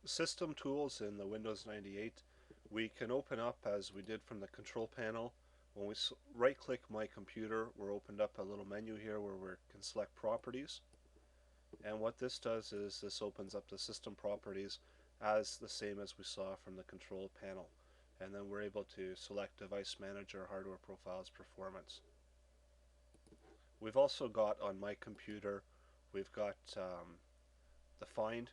System tools in the Windows 98, we can open up as we did from the control panel. When we right click my computer, we're opened up a little menu here where we can select properties. And what this does is this opens up the system properties as the same as we saw from the control panel. And then we're able to select device manager, hardware profiles, performance. We've also got on my computer, we've got the find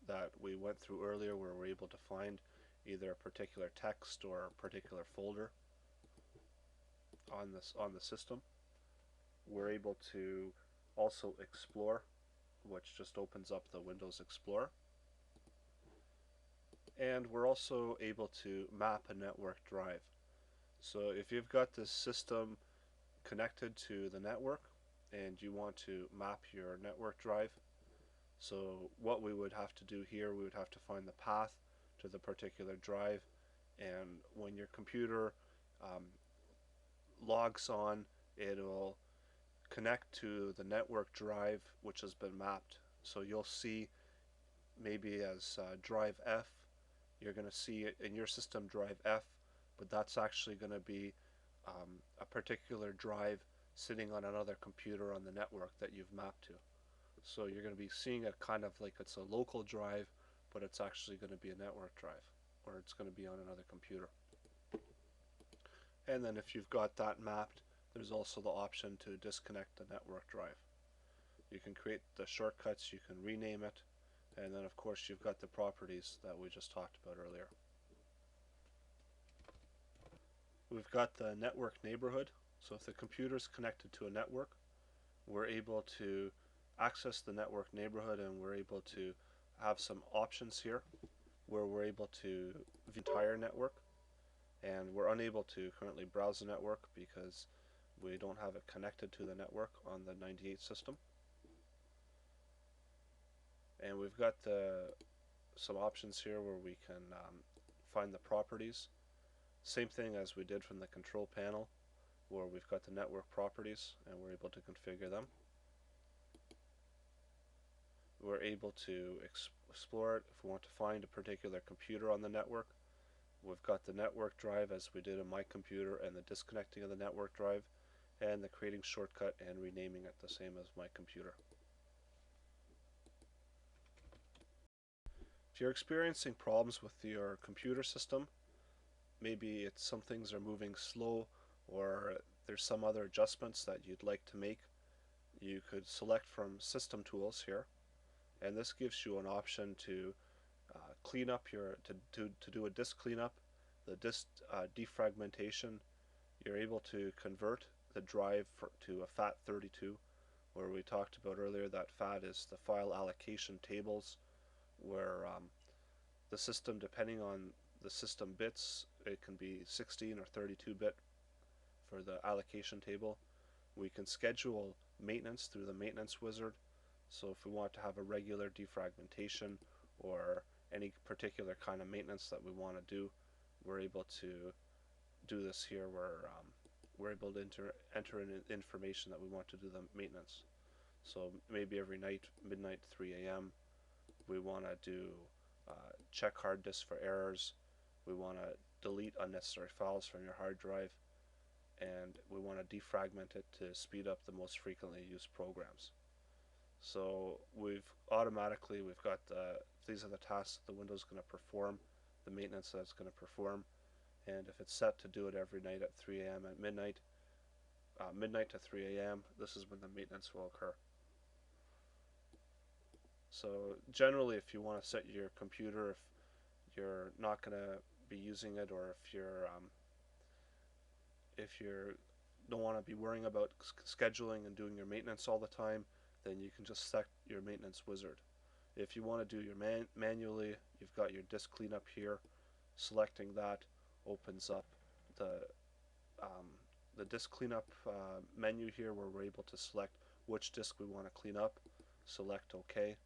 that we went through earlier where we're able to find either a particular text or a particular folder on the system. We're able to also explore, which just opens up the Windows Explorer. And we're also able to map a network drive. So if you've got this system connected to the network and you want to map your network drive, so what we would have to do here, we would have to find the path to the particular drive, and when your computer logs on, it'll connect to the network drive which has been mapped. So you'll see maybe as drive F, you're going to see it in your system drive F, but that's actually going to be a particular drive sitting on another computer on the network that you've mapped to. So you're going to be seeing it kind of like it's a local drive, but it's actually going to be a network drive, or it's going to be on another computer. And then if you've got that mapped, there's also the option to disconnect the network drive. You can create the shortcuts, you can rename it, and then of course you've got the properties that we just talked about earlier. We've got the network neighborhood. So if the computer is connected to a network, we're able to access the network neighborhood, and we're able to have some options here where we're able to view the entire network, and we're unable to currently browse the network because we don't have it connected to the network on the 98 system. And we've got some options here where we can find the properties. Same thing as we did from the control panel, where we've got the network properties and we're able to configure them. We're able to explore it if we want to find a particular computer on the network. We've got the network drive as we did on my computer, and the disconnecting of the network drive, and the creating shortcut and renaming it the same as my computer. If you're experiencing problems with your computer system, maybe it's some things are moving slow, or there's some other adjustments that you'd like to make, you could select from System Tools here, and this gives you an option to clean up to do a disk cleanup, the disk defragmentation. You're able to convert the drive to a FAT32, where we talked about earlier that FAT is the file allocation tables, where the system, depending on the system bits, it can be 16 or 32-bit for the allocation table. We can schedule maintenance through the maintenance wizard. So if we want to have a regular defragmentation or any particular kind of maintenance that we want to do, we're able to do this here where we're able to enter in information that we want to do the maintenance. So maybe every night, midnight, 3 a.m., we want to do check hard disk for errors, we want to delete unnecessary files from your hard drive, and we want to defragment it to speed up the most frequently used programs. So we've got these are the tasks that the Windows is going to perform, the maintenance that it's going to perform, and if it's set to do it every night at 3 a.m. at midnight, midnight to 3 a.m., this is when the maintenance will occur. So generally, if you want to set your computer, if you're not going to be using it, or if you don't want to be worrying about scheduling and doing your maintenance all the time, then you can just set your maintenance wizard. If you want to do your manually, you've got your disk cleanup here. Selecting that opens up the disk cleanup menu here, where we're able to select which disk we want to clean up. Select OK.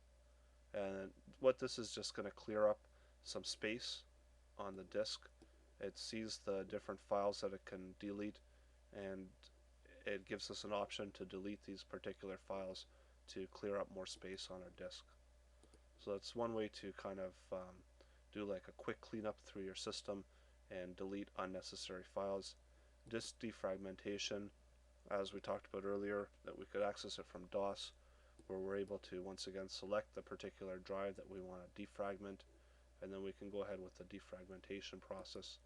And what this is just going to clear up some space on the disk. It sees the different files that it can delete, and it gives us an option to delete these particular files to clear up more space on our disk. So that's one way to kind of do like a quick cleanup through your system and delete unnecessary files. Disk defragmentation, as we talked about earlier, that we could access it from DOS, where we're able to once again select the particular drive that we want to defragment, and then we can go ahead with the defragmentation process.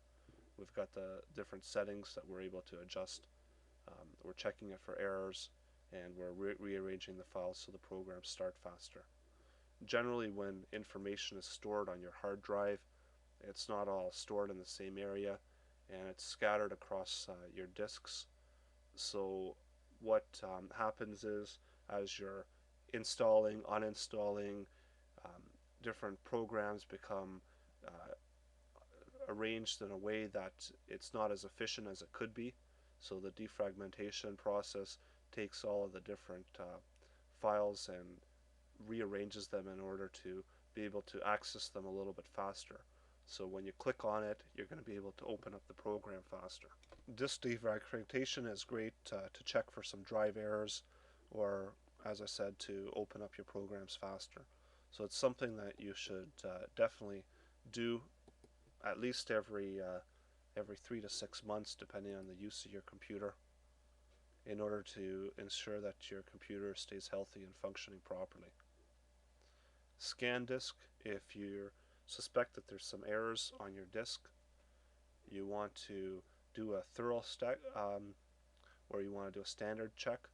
We've got the different settings that we're able to adjust. We're checking it for errors, and we're rearranging the files so the programs start faster. Generally, when information is stored on your hard drive, it's not all stored in the same area, and it's scattered across your disks. So what happens is, as you're installing, uninstalling, um, different programs become uh, arranged in a way that it's not as efficient as it could be. So the defragmentation process takes all of the different files and rearranges them in order to be able to access them a little bit faster. So when you click on it, you're going to be able to open up the program faster. Disk defragmentation is great to check for some drive errors, or as I said, to open up your programs faster. So it's something that you should definitely do at least every 3 to 6 months, depending on the use of your computer, in order to ensure that your computer stays healthy and functioning properly. Scan disk, if you suspect that there's some errors on your disk, you want to do a thorough or you want to do a standard check,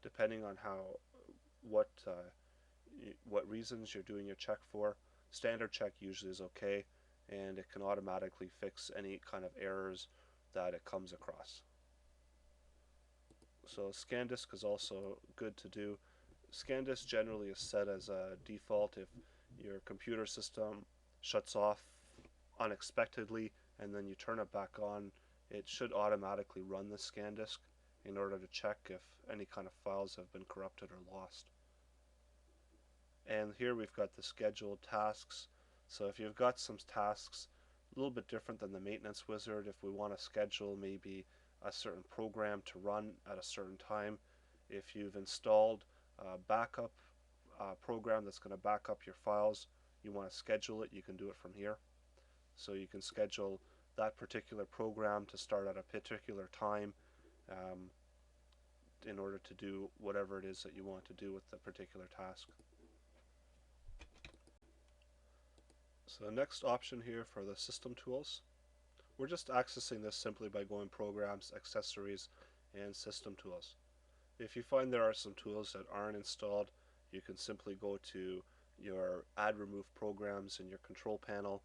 depending on what what reasons you're doing your check for. Standard check usually is okay, and it can automatically fix any kind of errors that it comes across. So ScanDisk is also good to do. ScanDisk generally is set as a default if your computer system shuts off unexpectedly and then you turn it back on. It should automatically run the ScanDisk in order to check if any kind of files have been corrupted or lost. And here we've got the scheduled tasks. So if you've got some tasks a little bit different than the maintenance wizard, if we want to schedule maybe a certain program to run at a certain time, if you've installed a backup program that's going to back up your files, you want to schedule it, you can do it from here. So you can schedule that particular program to start at a particular time um, in order to do whatever it is that you want to do with the particular task. So the next option here for the system tools, we're just accessing this simply by going Programs, Accessories, and System Tools. If you find there are some tools that aren't installed, you can simply go to your Add Remove Programs in your control panel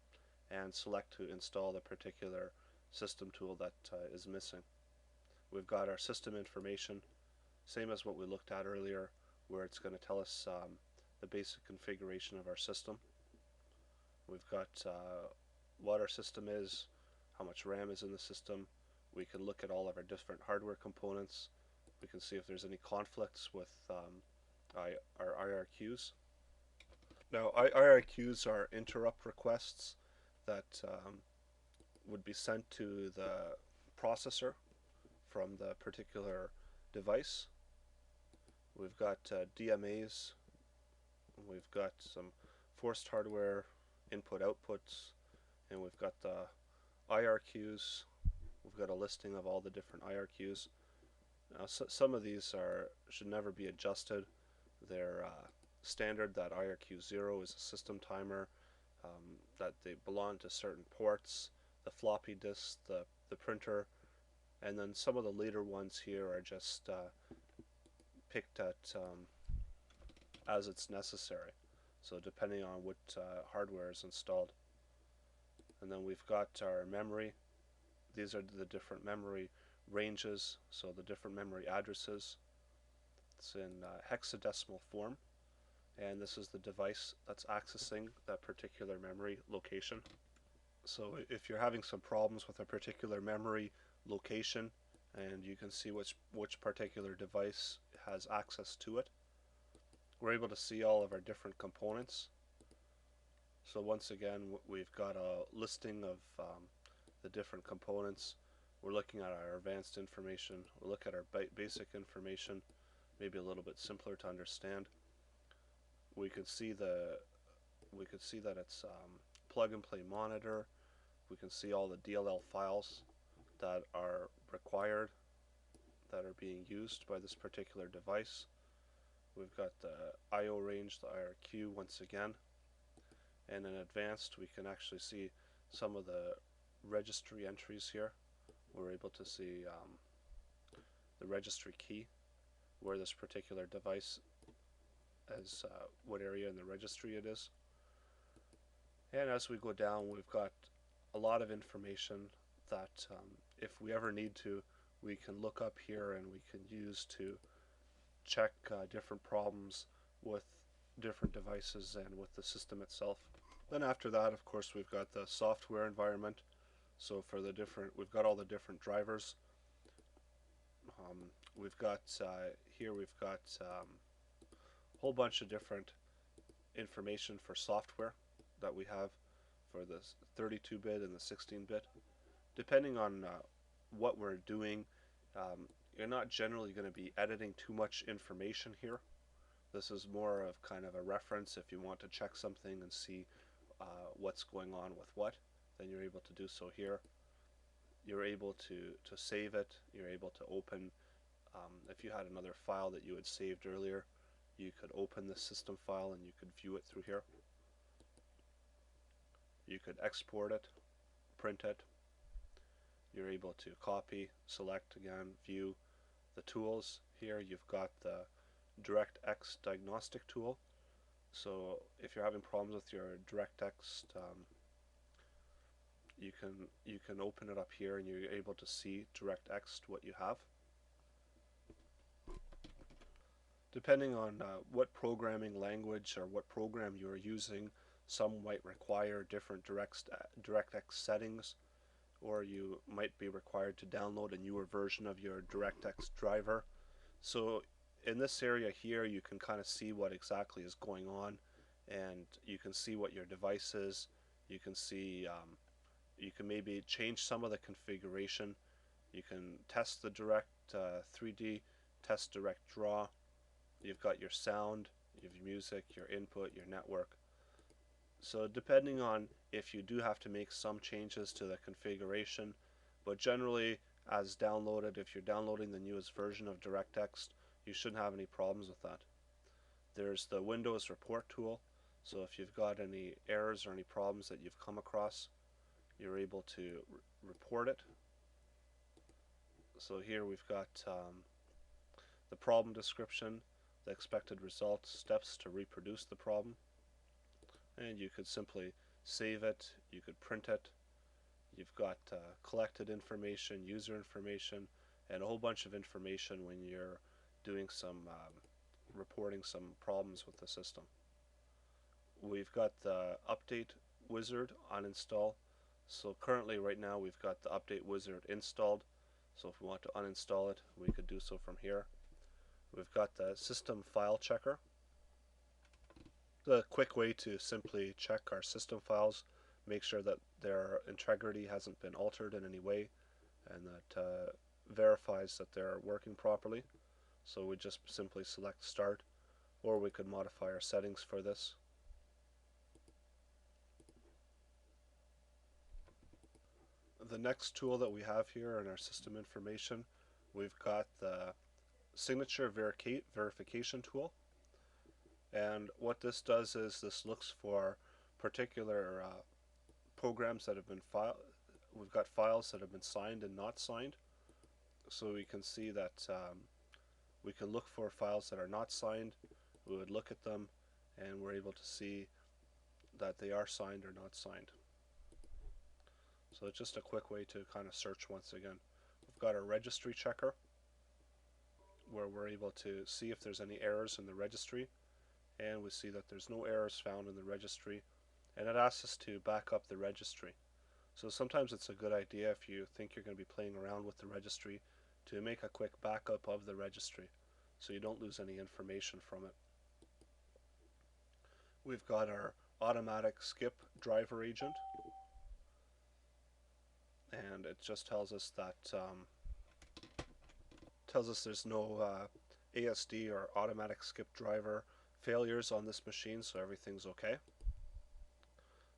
and select to install the particular system tool that is missing. We've got our system information, same as what we looked at earlier, where it's going to tell us the basic configuration of our system. We've got what our system is, how much RAM is in the system. We can look at all of our different hardware components. We can see if there's any conflicts with our IRQs. Now, IRQs are interrupt requests that would be sent to the processor from the particular device. We've got DMAs. We've got some forced hardware input outputs, and we've got the IRQs. We've got a listing of all the different IRQs. Now, some of these should never be adjusted. They're standard that IRQ 0 is a system timer, that they belong to certain ports, the floppy disk, the printer, and then some of the later ones here are just picked at as it's necessary. So depending on what hardware is installed. And then we've got our memory. These are the different memory ranges, so the different memory addresses. It's in hexadecimal form, and this is the device that's accessing that particular memory location. So if you're having some problems with a particular memory location, and you can see which particular device has access to it, we're able to see all of our different components. So once again, we've got a listing of the different components. We're looking at our advanced information. We'll look at our basic information, maybe a little bit simpler to understand. We can see the we could see that it's plug and play monitor. We can see all the DLL files that are required, that are being used by this particular device. We've got the I/O range, the IRQ once again, and in advanced we can actually see some of the registry entries here. We're able to see the registry key, where this particular device is, what area in the registry it is. And as we go down, we've got a lot of information that if we ever need to, we can look up here and we can use to check different problems with different devices and with the system itself. Then after that, of course, we've got the software environment. So for the different, we've got all the different drivers. We've got here we've got a whole bunch of different information for software that we have for the 32-bit and the 16-bit. Depending on what we're doing, you're not generally going to be editing too much information here. This is more of kind of a reference. If you want to check something and see what's going on with what, then you're able to do so here. You're able to save it. You're able to open, if you had another file that you had saved earlier, you could open the system file and you could view it through here. You could export it, print it. You're able to copy, select again, view the tools. Here you've got the DirectX diagnostic tool. So if you're having problems with your DirectX, you can open it up here and you're able to see DirectX what you have. Depending on what programming language or what program you are using, some might require different DirectX settings, or you might be required to download a newer version of your DirectX driver. So in this area here, you can kind of see what exactly is going on, and you can see what your device is. You can see, you can maybe change some of the configuration. You can test the Direct 3D, test Direct Draw. You've got your sound, you have your music, your input, your network. So depending on if you do have to make some changes to the configuration, but generally as downloaded, if you're downloading the newest version of DirectX, you shouldn't have any problems with that. There's the Windows report tool, so if you've got any errors or any problems that you've come across, you're able to report it. So here we've got the problem description, the expected results, steps to reproduce the problem, and you could simply save it, you could print it. You've got collected information, user information, and a whole bunch of information when you're doing some reporting some problems with the system. We've got the update wizard uninstall. So currently right now we've got the update wizard installed. So if we want to uninstall it, we could do so from here. We've got the system file checker. The quick way to simply check our system files, make sure that their integrity hasn't been altered in any way, and that verifies that they're working properly. So we just simply select start, or we could modify our settings for this. The next tool that we have here in our system information, we've got the signature verification tool. And what this does is this looks for particular programs that have been filed. We've got files that have been signed and not signed. So we can see that we can look for files that are not signed. We would look at them and we're able to see that they are signed or not signed. So it's just a quick way to kind of search once again. We've got our registry checker, where we're able to see if there's any errors in the registry, and we see that there's no errors found in the registry, and it asks us to back up the registry. So sometimes it's a good idea, if you think you're going to be playing around with the registry, to make a quick backup of the registry so you don't lose any information from it. We've got our automatic skip driver agent, and it just tells us that there's no ASD or automatic skip driver failures on this machine, so everything's okay.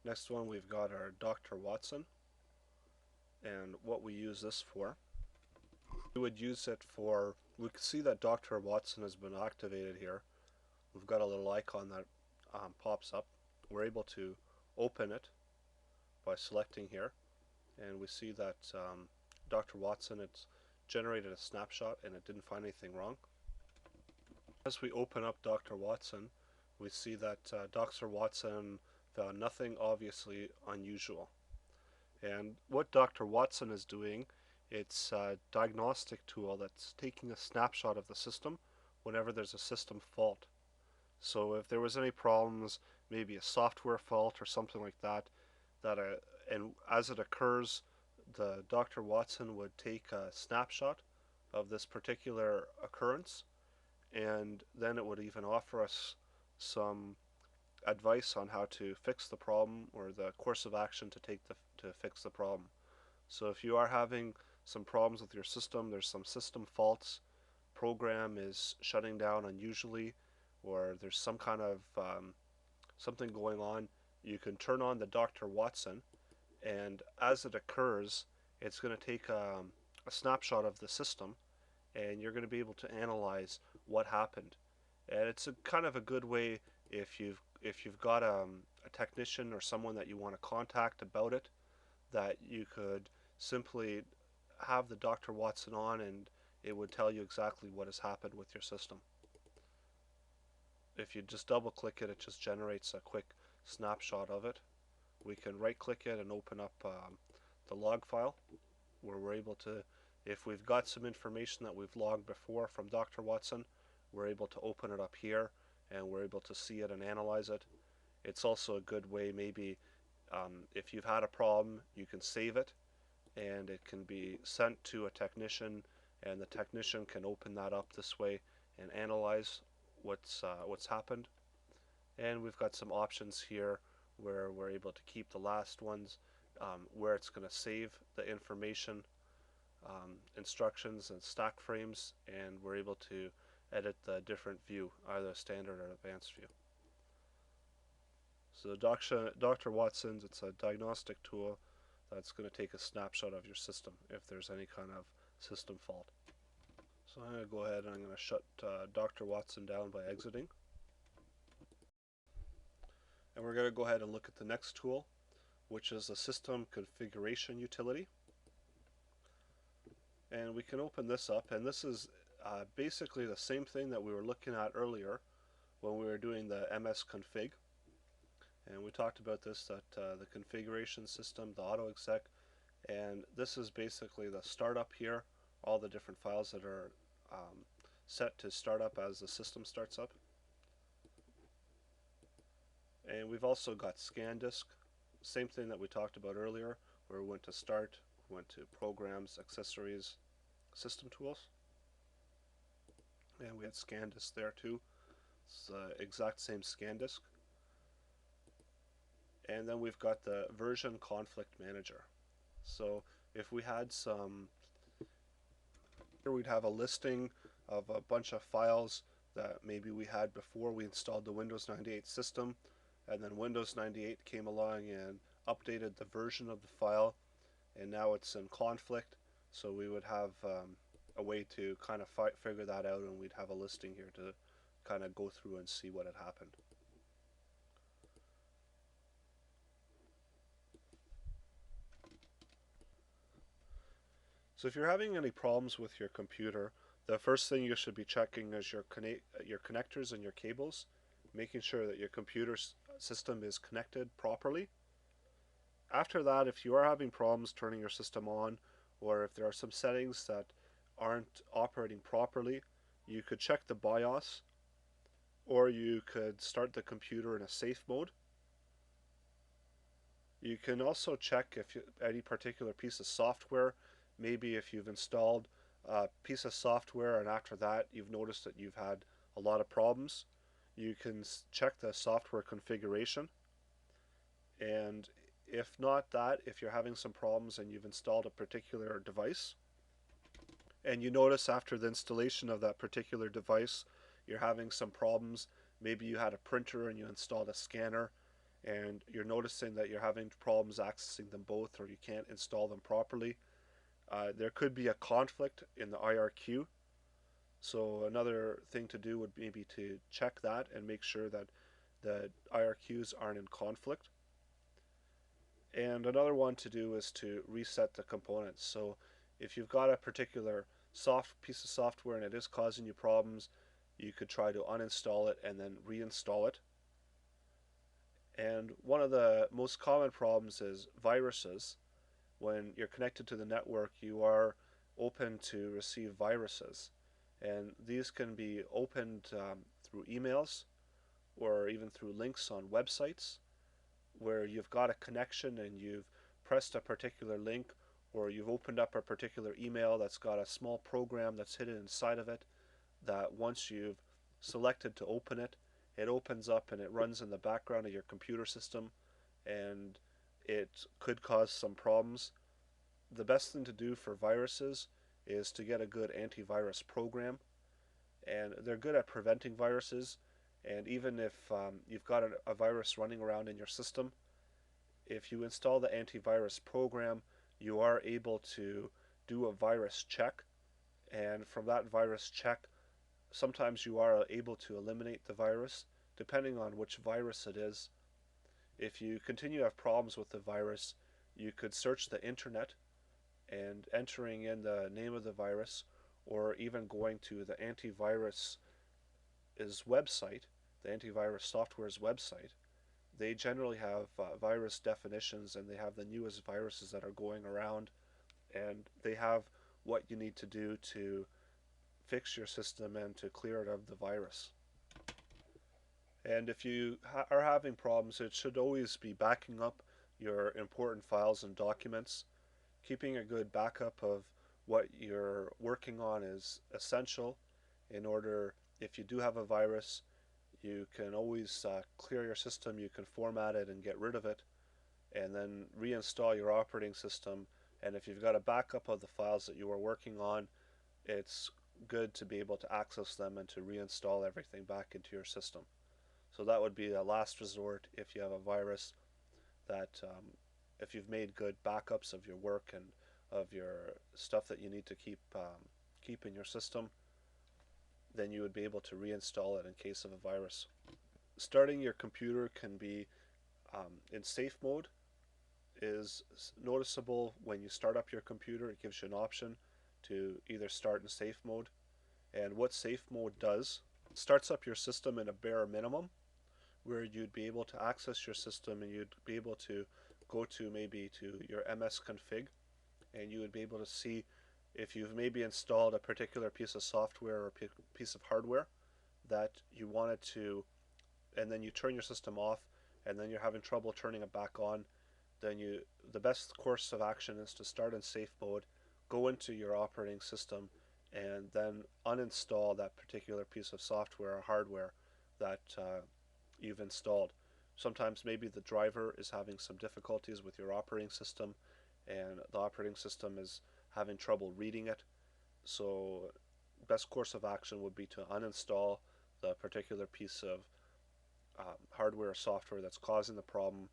Next one, we've got our Dr. Watson, and what we use this for. We would use it for, we can see that Dr. Watson has been activated here. We've got a little icon that pops up. We're able to open it by selecting here, and we see that Dr. Watson, it's generated a snapshot and it didn't find anything wrong. As we open up Dr. Watson, we see that Dr. Watson found nothing obviously unusual. And what Dr. Watson is doing, it's a diagnostic tool that's taking a snapshot of the system whenever there's a system fault. So if there was any problems, maybe a software fault or something like that, and as it occurs, the Dr. Watson would take a snapshot of this particular occurrence, and then it would even offer us some advice on how to fix the problem or the course of action to take to fix the problem. So if you are having some problems with your system, there's some system faults, program is shutting down unusually, or there's some kind of something going on, you can turn on the Dr. Watson, and as it occurs, it's going to take a snapshot of the system, and you're going to be able to analyze what happened. And it's a kind of a good way if you've got a technician or someone that you want to contact about it, that you could simply have the Dr. Watson on and it would tell you exactly what has happened with your system. If you just double click it, it just generates a quick snapshot of it. We can right click it and open up the log file, where we're able to, if we've got some information that we've logged before from Dr. Watson, we're able to open it up here and we're able to see it and analyze it. It's also a good way, maybe if you've had a problem, you can save it and it can be sent to a technician, and the technician can open that up this way and analyze what's happened. And we've got some options here where we're able to keep the last ones, where it's going to save the information, instructions and stack frames, and we're able to edit the different view, either standard or advanced view. So Dr. Watson's, it's a diagnostic tool that's going to take a snapshot of your system if there's any kind of system fault. So I'm going to go ahead and I'm going to shut Dr. Watson down by exiting. And we're going to go ahead and look at the next tool, which is a system configuration utility. And we can open this up, and this is basically the same thing that we were looking at earlier when we were doing the MS config. And we talked about this, that the configuration system, the auto exec, and this is basically the startup here, all the different files that are set to start up as the system starts up. And we've also got scan disk, same thing that we talked about earlier, where we went to start, went to programs, accessories, system tools, and we had scan disk there too. It's the exact same scan disk. And then we've got the version conflict manager. So if we had some, here we'd have a listing of a bunch of files that maybe we had before we installed the Windows 98 system, and then Windows 98 came along and updated the version of the file, and now it's in conflict. So we would have a way to kind of figure that out, and we'd have a listing here to kind of go through and see what had happened. So if you're having any problems with your computer, the first thing you should be checking is your connectors and your cables, making sure that your computer system is connected properly. After that, if you are having problems turning your system on, or if there are some settings that aren't operating properly, you could check the BIOS, or you could start the computer in a safe mode. You can also check if any particular piece of software, maybe if you've installed a piece of software and after that you've noticed that you've had a lot of problems, you can check the software configuration. And if not that, if you're having some problems and you've installed a particular device, and you notice after the installation of that particular device you're having some problems, maybe you had a printer and you installed a scanner and you're noticing that you're having problems accessing them both, or you can't install them properly, there could be a conflict in the IRQ. So another thing to do would maybe to check that and make sure that the IRQs aren't in conflict. And another one to do is to reset the components. So if you've got a particular piece of software and it is causing you problems, you could try to uninstall it and then reinstall it. And one of the most common problems is viruses. When you're connected to the network, you are open to receive viruses. And these can be opened through emails or even through links on websites where you've got a connection and you've pressed a particular link, or you've opened up a particular email that's got a small program that's hidden inside of it, that once you've selected to open it, it opens up and it runs in the background of your computer system, and it could cause some problems. The best thing to do for viruses is to get a good antivirus program, and they're good at preventing viruses. And even if you've got a virus running around in your system, if you install the antivirus program, you are able to do a virus check. And from that virus check, sometimes you are able to eliminate the virus, depending on which virus it is. If you continue to have problems with the virus, you could search the internet and entering in the name of the virus, or even going to the antivirus website, the antivirus software's website. They generally have virus definitions, and they have the newest viruses that are going around, and they have what you need to do to fix your system and to clear it of the virus. And if you are having problems, it should always be backing up your important files and documents. Keeping a good backup of what you're working on is essential in order, if you do have a virus, you can always clear your system, you can format it and get rid of it, and then reinstall your operating system. And if you've got a backup of the files that you were working on, it's good to be able to access them and to reinstall everything back into your system. So that would be a last resort if you have a virus, that if you've made good backups of your work and of your stuff that you need to keep in your system, then you would be able to reinstall it in case of a virus. Starting your computer can be in safe mode is noticeable when you start up your computer. It gives you an option to either start in safe mode. And what safe mode does, it starts up your system in a bare minimum, where you'd be able to access your system and you'd be able to go to maybe to your MS config, and you would be able to see if you've maybe installed a particular piece of software or piece of hardware that you wanted to, and then you turn your system off and then you're having trouble turning it back on. Then the best course of action is to start in safe mode, go into your operating system, and then uninstall that particular piece of software or hardware that you've installed. Sometimes maybe the driver is having some difficulties with your operating system, and the operating system is having trouble reading it. So best course of action would be to uninstall the particular piece of hardware or software that's causing the problem,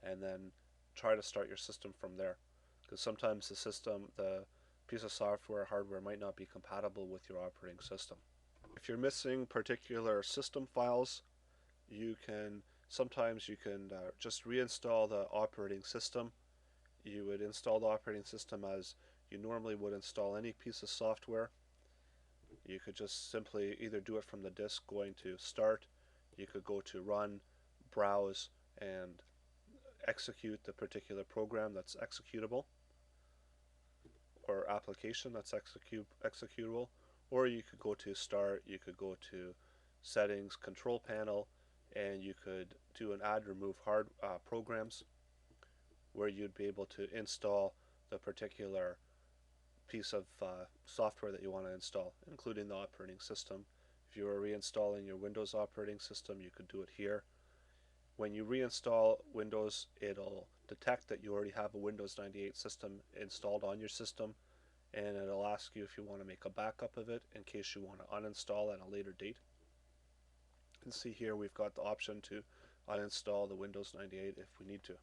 and then try to start your system from there. Because sometimes the piece of software or hardware might not be compatible with your operating system. If you're missing particular system files, sometimes you can just reinstall the operating system. You would install the operating system as you normally would install any piece of software. You could just simply either do it from the disk, going to Start. You could go to Run, Browse, and execute the particular program that's executable, or application that's executable. Or you could go to Start, you could go to Settings, Control Panel, and you could do an Add Remove Hard Programs, where you'd be able to install the particular piece of software that you want to install, including the operating system. If you were reinstalling your Windows operating system, you could do it here. When you reinstall Windows, it'll detect that you already have a Windows 98 system installed on your system, and it'll ask you if you want to make a backup of it in case you want to uninstall at a later date. You can see here we've got the option to uninstall the Windows 98 if we need to.